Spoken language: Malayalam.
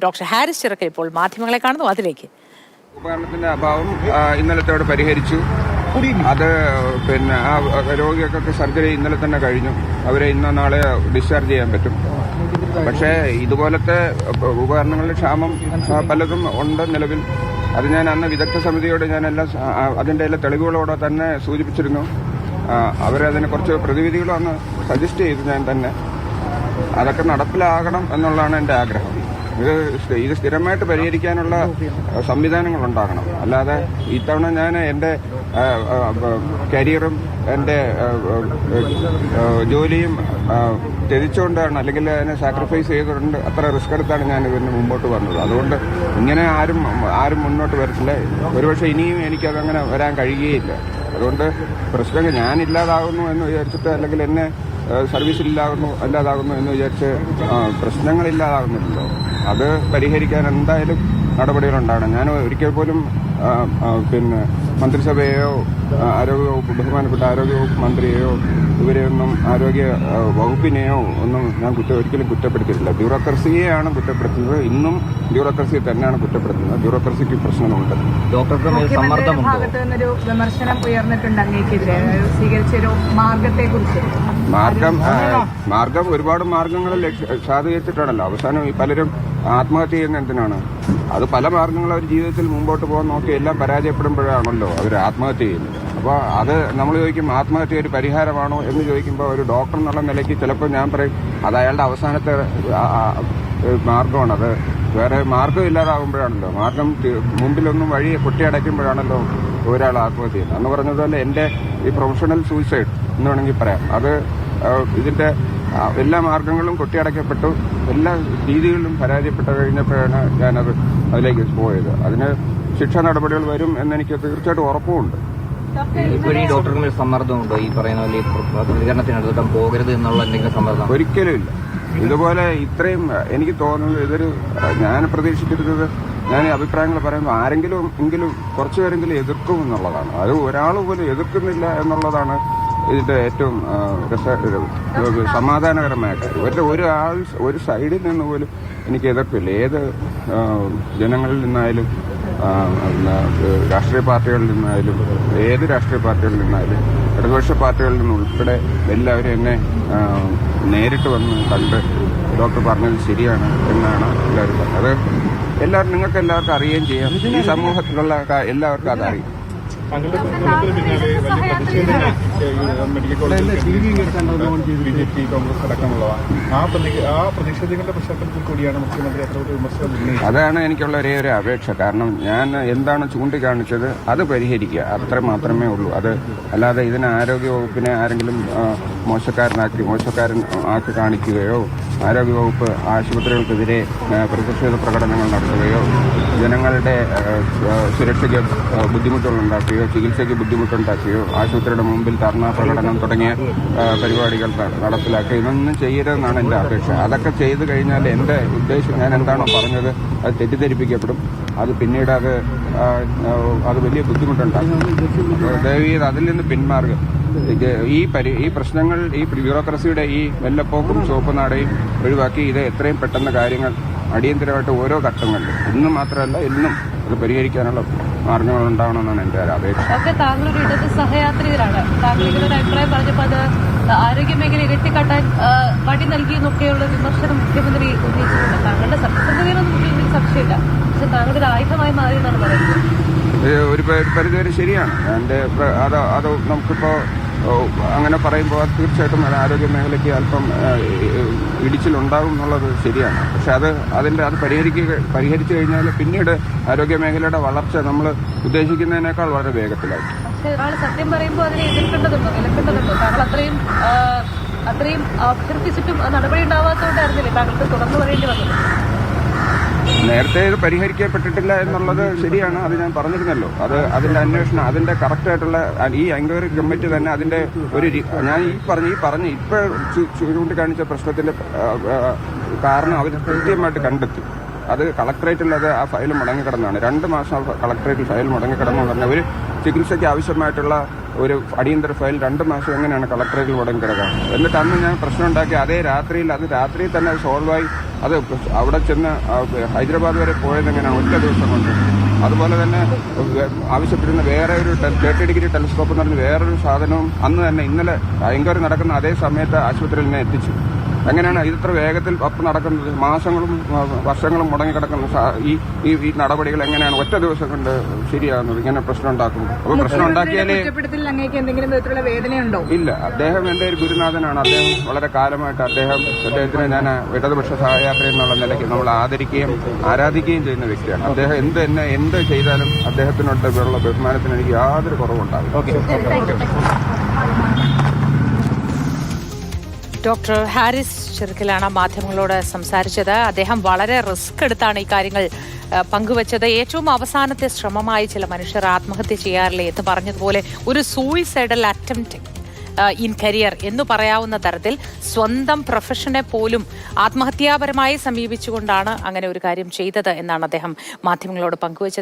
ഡോക്ടർ ഹാരിസ് ചിറക്കൽ ഇപ്പോൾ മാധ്യമങ്ങളെ കാണുന്നു. അതിലേക്ക് ഉപകരണത്തിന്റെ അഭാവം ഇന്നലത്തോടെ പരിഹരിച്ചു. അത് പിന്നെ ആ രോഗികൾക്കൊക്കെ സർജറി ഇന്നലെ തന്നെ കഴിഞ്ഞു. അവരെ ഇന്നോ നാളെ ഡിസ്ചാർജ് ചെയ്യാൻ പറ്റും. പക്ഷേ ഇതുപോലത്തെ ഉപകരണങ്ങളുടെ ക്ഷാമം പലതും ഉണ്ട് നിലവിൽ. അത് ഞാൻ അന്ന് വിദഗ്ധ സമിതിയോട് ഞാനെല്ലാം അതിന്റെ എല്ലാ തെളിവുകളോടെ തന്നെ സൂചിപ്പിച്ചിരുന്നു. അവരതിനെ കുറച്ച് പ്രതിവിധികളും അന്ന് സജസ്റ്റ് ചെയ്തു ഞാൻ തന്നെ. അതൊക്കെ നടപ്പിലാകണം എന്നുള്ളതാണ് എൻ്റെ ആഗ്രഹം. ഇത് സ്ഥിരമായിട്ട് പരിഹരിക്കാനുള്ള സംവിധാനങ്ങൾ ഉണ്ടാകണം. അല്ലാതെ ഇത്തവണ ഞാൻ എൻ്റെ കരിയറും എൻ്റെ ജോലിയും ത്യജിച്ചുകൊണ്ടാണ്, അല്ലെങ്കിൽ അതിനെ സാക്രിഫൈസ് ചെയ്തുകൊണ്ട് അത്ര റിസ്ക് എടുത്താണ് ഞാൻ ഇതിന് മുമ്പോട്ട് വന്നത്. അതുകൊണ്ട് ഇങ്ങനെ ആരും മുന്നോട്ട് വരത്തില്ല. ഒരുപക്ഷെ ഇനിയും എനിക്കതങ്ങനെ വരാൻ കഴിയുകയില്ല. അതുകൊണ്ട് പ്രശ്നങ്ങൾ ഞാനില്ലാതാകുന്നു എന്ന് വിചാരിച്ചിട്ട്, അല്ലെങ്കിൽ എന്നെ സർവീസിലില്ലാതാകുന്നു എന്ന് വിചാരിച്ച് പ്രശ്നങ്ങളില്ലാതാകുന്നില്ലല്ലോ. അത് പരിഹരിക്കാൻ എന്തായാലും നടപടികളുണ്ടാകണം. ഞാൻ ഒരിക്കൽ പോലും പിന്നെ മന്ത്രിസഭയെയോ ആരോഗ്യവകുപ്പ് ബഹുമാനപ്പെട്ട ആരോഗ്യവകുപ്പ് മന്ത്രിയെയോ ഇവരെയൊന്നും ആരോഗ്യ വകുപ്പിനെയോ ഒന്നും ഞാൻ ഒരിക്കലും കുറ്റപ്പെടുത്തിയിട്ടില്ല. ബ്യൂറോക്രസിയെയാണ് കുറ്റപ്പെടുത്തുന്നത്. ഇന്നും ബ്യൂറോക്രസിയെ തന്നെയാണ് കുറ്റപ്പെടുത്തുന്നത്. ബ്യൂറോക്രസിക്ക് പ്രശ്നമുണ്ട്. ഭാഗത്തുനിന്നൊരു വിമർശനം ഉയർന്നിട്ടുണ്ട് അങ്ങേക്കെതിരെ സ്വീകരിച്ചൊരു മാർഗത്തെക്കുറിച്ച്. മാർഗം ഒരുപാട് മാർഗങ്ങളിൽ സാധീകരിച്ചിട്ടാണല്ലോ അവസാനം ഈ പലരും ആത്മഹത്യ ചെയ്യുന്ന എന്തിനാണ്? അത് പല മാർഗങ്ങളും അവർ ജീവിതത്തിൽ മുമ്പോട്ട് പോകാൻ നോക്കി എല്ലാം പരാജയപ്പെടുമ്പോഴാണല്ലോ അവർ ആത്മഹത്യ ചെയ്യുന്നത്. അപ്പോൾ അത് നമ്മൾ ചോദിക്കും, ആത്മഹത്യ ഒരു പരിഹാരമാണോ എന്ന് ചോദിക്കുമ്പോൾ ഒരു ഡോക്ടർ എന്നുള്ള നിലയ്ക്ക് ചിലപ്പോൾ ഞാൻ പറയും അത് അയാളുടെ അവസാനത്തെ മാർഗമാണ്. അത് വേറെ മാർഗം ഇല്ലാതാകുമ്പോഴാണല്ലോ, മാർഗം മുമ്പിലൊന്നും വഴി കൊട്ടിയടയ്ക്കുമ്പോഴാണല്ലോ ഒരാൾ ആത്മഹത്യ ചെയ്യുന്നത്. എന്ന് പറഞ്ഞതുപോലെ എൻ്റെ ഈ പ്രൊഫഷണൽ സൂയിസൈഡ് എന്ന് വേണമെങ്കിൽ പറയാം. അത് ഇതിന്റെ എല്ലാ മാർഗങ്ങളും കൊട്ടിയടക്കപ്പെട്ടു, എല്ലാ രീതികളിലും പരാജയപ്പെട്ടു കഴിഞ്ഞപ്പോഴാണ് ഞാനത് അതിലേക്ക് പോയത്. അതിന് ശിക്ഷാ നടപടികൾ വരും എന്നെനിക്ക് തീർച്ചയായിട്ടും ഉറപ്പുമുണ്ട്. ഇപ്പോഴീ ഡോക്ടർമാർ സമ്മർദ്ദമുണ്ടോ ഈ പറയുന്ന പോലെ പ്രതികരണത്തിനടുത്തോട്ടും പോകരുത് എന്നുള്ള എന്തെങ്കിലും സമ്മർദ്ദം? ഒരിക്കലും ഇല്ല. ഇതുപോലെ ഇത്രയും എനിക്ക് തോന്നുന്നത് ഇതൊരു ഞാൻ പ്രതീക്ഷിച്ചിരുന്നത്, ഞാൻ അഭിപ്രായങ്ങൾ പറയുമ്പോൾ എങ്കിലും കുറച്ചുപേരെങ്കിലും എതിർക്കും എന്നുള്ളതാണ്. അത് ഒരാൾ പോലും എതിർക്കുന്നില്ല എന്നുള്ളതാണ് ഇതിന്റെ ഏറ്റവും സമാധാനകരമായ കാര്യം. ഒരു സൈഡിൽ നിന്ന് പോലും എനിക്ക് എതിർപ്പില്ല. ഏത് ജനങ്ങളിൽ നിന്നായാലും രാഷ്ട്രീയ പാർട്ടികളിൽ നിന്നായാലും ഏത് രാഷ്ട്രീയ പാർട്ടികളിൽ നിന്നായാലും ഇടതുപക്ഷ പാർട്ടികളിൽ നിന്ന് ഉൾപ്പെടെ എല്ലാവരും എന്നെ നേരിട്ട് വന്ന് കണ്ട് ഡോക്ടർ പറഞ്ഞത് ശരിയാണ് എന്നാണ് എല്ലാവരും പറഞ്ഞത്. അത് നിങ്ങൾക്ക് എല്ലാവർക്കും അറിയുകയും ചെയ്യാം. ഈ സമൂഹത്തിലുള്ള എല്ലാവർക്കും അതറിയാം. മെഡിക്കൽ കോളേജ് കോൺഗ്രസ് അടക്കമുള്ളതാണ്. ആ പ്രതിഷേധങ്ങളുടെ പശ്ചാത്തലത്തിൽ കൂടിയാണ് മുഖ്യമന്ത്രി അത്തരത്തിൽ വിമർശനം. അതാണ് എനിക്കുള്ള ഒരേ ഒരു അപേക്ഷ. കാരണം ഞാൻ എന്താണ് ചൂണ്ടിക്കാണിച്ചത് അത് പരിഹരിക്കുക, അത്ര മാത്രമേ ഉള്ളൂ. അത് അല്ലാതെ ഇതിന് ആരോഗ്യവകുപ്പിനെ ആരെങ്കിലും മോശക്കാരൻ ആക്കി കാണിക്കുകയോ ആരോഗ്യവകുപ്പ് ആശുപത്രികൾക്കെതിരെ പ്രതിഷേധ പ്രകടനങ്ങൾ നടത്തുകയോ ജനങ്ങളുടെ സുരക്ഷയ്ക്ക് ബുദ്ധിമുട്ടുകളുണ്ടാക്കുകയോ ചികിത്സയ്ക്ക് ബുദ്ധിമുട്ടുണ്ടാക്കുകയോ ആശുപത്രിയുടെ മുമ്പിൽ ധർണാ പ്രകടനം തുടങ്ങിയ പരിപാടികൾ നടപ്പിലാക്കുക, ഇതൊന്നും ചെയ്യരുതെന്നാണ് എൻ്റെ അപേക്ഷ. അതൊക്കെ ചെയ്തു കഴിഞ്ഞാൽ എൻ്റെ ഉദ്ദേശം ഞാൻ എന്താണോ പറഞ്ഞത് അത് തെറ്റിദ്ധരിപ്പിക്കപ്പെടും. അത് പിന്നീട് അത് വലിയ ബുദ്ധിമുട്ടുണ്ടാകും. ദയവീത് അതിൽ നിന്ന് പിന്മാറുക. ഈ പ്രശ്നങ്ങൾ ഈ ബ്യൂറോക്രസിയുടെ ഈ വെള്ളപ്പോക്കും ചുവപ്പുനാടയും ഒഴിവാക്കി ഇത് എത്രയും പെട്ടെന്ന് കാര്യങ്ങൾ അടിയന്തരമായിട്ട് ഓരോ ഘട്ടങ്ങളിലും ഇന്നും മാത്രമല്ല എന്നും അത് പരിഹരിക്കാനുള്ള മാർഗങ്ങൾ ഉണ്ടാവണമെന്നാണ് എൻ്റെ ഒരു അപേക്ഷ. താങ്കളൊരു ഇടത് സഹയാത്രികരാണ്. താങ്കൾ ഇങ്ങനൊരു അഭിപ്രായം പറഞ്ഞപ്പോൾ അത് ആരോഗ്യ മേഖലയെ കെട്ടിക്കാട്ടാൻ വഴി നൽകിയെന്നൊക്കെയുള്ള വിമർശനം മുഖ്യമന്ത്രി ഉന്നയിച്ചിട്ടുണ്ട്. താങ്കളുടെ സത്യസന്ധതയിലൊന്നും മുഖ്യമന്ത്രി സംശയമില്ല, പക്ഷെ താങ്കളുടെ ഒരു ആയുധമായി മാറി എന്നാണ് പറയുന്നത്. ഒരു പരിധിവരെ ശരിയാണ്. അത് നമുക്കിപ്പോൾ അങ്ങനെ പറയുമ്പോൾ അത് തീർച്ചയായിട്ടും ആരോഗ്യ മേഖലയ്ക്ക് അല്പം ഇടിച്ചിലുണ്ടാകും എന്നുള്ളത് ശരിയാണ്. പക്ഷെ അത് പരിഹരിച്ചു കഴിഞ്ഞാൽ പിന്നീട് ആരോഗ്യ മേഖലയുടെ വളർച്ച നമ്മൾ ഉദ്ദേശിക്കുന്നതിനേക്കാൾ വളരെ വേഗത്തിലായി. പക്ഷെ ഒരാൾ സത്യം പറയുമ്പോൾ അതിനെ എതിർക്കേണ്ടതുണ്ടോ? താങ്കൾ അത്രയും അഭ്യർത്ഥിച്ചിട്ടും നടപടി ഉണ്ടാവാത്തതുകൊണ്ടായിരുന്നില്ലേ താങ്കൾക്ക് തുറന്നു പറയേണ്ടി വന്നത്? നേരത്തെ ഇത് പരിഹരിക്കപ്പെട്ടിട്ടില്ല എന്നുള്ളത് ശരിയാണ്. അത് ഞാൻ പറഞ്ഞിരുന്നല്ലോ. അതിന്റെ അന്വേഷണം, അതിന്റെ കറക്റ്റായിട്ടുള്ള ഈ എൻക്വയറി കമ്മിറ്റി തന്നെ അതിന്റെ ഞാൻ ഇപ്പോൾ ചൂണ്ടിക്കാണിച്ച പ്രശ്നത്തിന്റെ കാരണം അവർ കൃത്യമായിട്ട് കണ്ടെത്തി. അത് കളക്ടറേറ്റിൽ ആ ഫയൽ മുടങ്ങിക്കിടന്നാണ്. 2 മാസം കളക്ടറേറ്റിൽ ഫയൽ മുടങ്ങിക്കിടന്നു പറഞ്ഞാൽ ഒരു ചികിത്സയ്ക്ക് ആവശ്യമായിട്ടുള്ള ഒരു അടിയന്തര ഫയൽ 2 മാസം എങ്ങനെയാണ് കളക്ടറേറ്റിൽ മുടങ്ങി കിടക്കുക? എന്നിട്ട് അന്ന് ഞാൻ പ്രശ്നം ഉണ്ടാക്കി അതേ രാത്രിയിൽ തന്നെ അത് സോൾവായി. അത് അവിടെ ചെന്ന് ഹൈദരാബാദ് വരെ പോയത് എങ്ങനെയാണ്? ഒറ്റ ദിവസം കൊണ്ട്. അതുപോലെ തന്നെ ആവശ്യപ്പെടുന്ന വേറെ ഒരു 30 ഡിഗ്രി ടെലിസ്കോപ്പ് എന്ന് പറഞ്ഞ വേറൊരു സാധനവും അന്ന് തന്നെ ഇന്നലെ എൻക്വയറി നടക്കുന്ന അതേ സമയത്ത് ആശുപത്രിയിൽ നിന്ന് എത്തിച്ചു. എങ്ങനെയാണ് ഇത്ര വേഗത്തിൽ അപ്പം നടക്കുന്നത്? മാസങ്ങളും വർഷങ്ങളും മുടങ്ങിക്കിടക്കുന്ന ഈ നടപടികൾ എങ്ങനെയാണ് ഒറ്റ ദിവസം കൊണ്ട് ശരിയാകുന്നത്? ഇങ്ങനെ പ്രശ്നം ഉണ്ടാക്കുന്നത്. അപ്പോൾ പ്രശ്നം ഉണ്ടാക്കിയാലേ അങ്ങേക്ക് എന്തെങ്കിലും വിധത്തിലുള്ള വേദനയുണ്ടോ? ഇല്ല. അദ്ദേഹം എൻ്റെ ഒരു ഗുരുനാഥനാണ്. അദ്ദേഹം വളരെ കാലമായിട്ട് അദ്ദേഹത്തിന് ഞാൻ ഇടതുപക്ഷ സഹയാത്രി എന്നുള്ള നിലയ്ക്ക് നമ്മൾ ആദരിക്കുകയും ആരാധിക്കുകയും ചെയ്യുന്ന വ്യക്തിയാണ്. അദ്ദേഹം എന്ത് ചെയ്താലും അദ്ദേഹത്തിനോടുള്ള ബഹുമാനത്തിന് എനിക്ക് യാതൊരു കുറവുണ്ടാകും. ഡോക്ടർ ഹാരിസ് ചിറക്കലാണ് മാധ്യമങ്ങളോട് സംസാരിച്ചത്. അദ്ദേഹം വളരെ റിസ്ക് എടുത്താണ് ഈ കാര്യങ്ങൾ പങ്കുവച്ചത്. ഏറ്റവും അവസാനത്തെ ശ്രമമായി ചില മനുഷ്യർ ആത്മഹത്യ ചെയ്യാറില്ലേ എന്ന് പറഞ്ഞതുപോലെ ഒരു സൂയിസൈഡൽ അറ്റംപ്റ്റ് ഇൻ കരിയർ എന്ന് പറയാവുന്ന തരത്തിൽ സ്വന്തം പ്രൊഫഷനെ പോലും ആത്മഹത്യാപരമായി സമീപിച്ചുകൊണ്ടാണ് അങ്ങനെ ഒരു കാര്യം ചെയ്തത് എന്നാണ് അദ്ദേഹം മാധ്യമങ്ങളോട് പങ്കുവച്ചത്.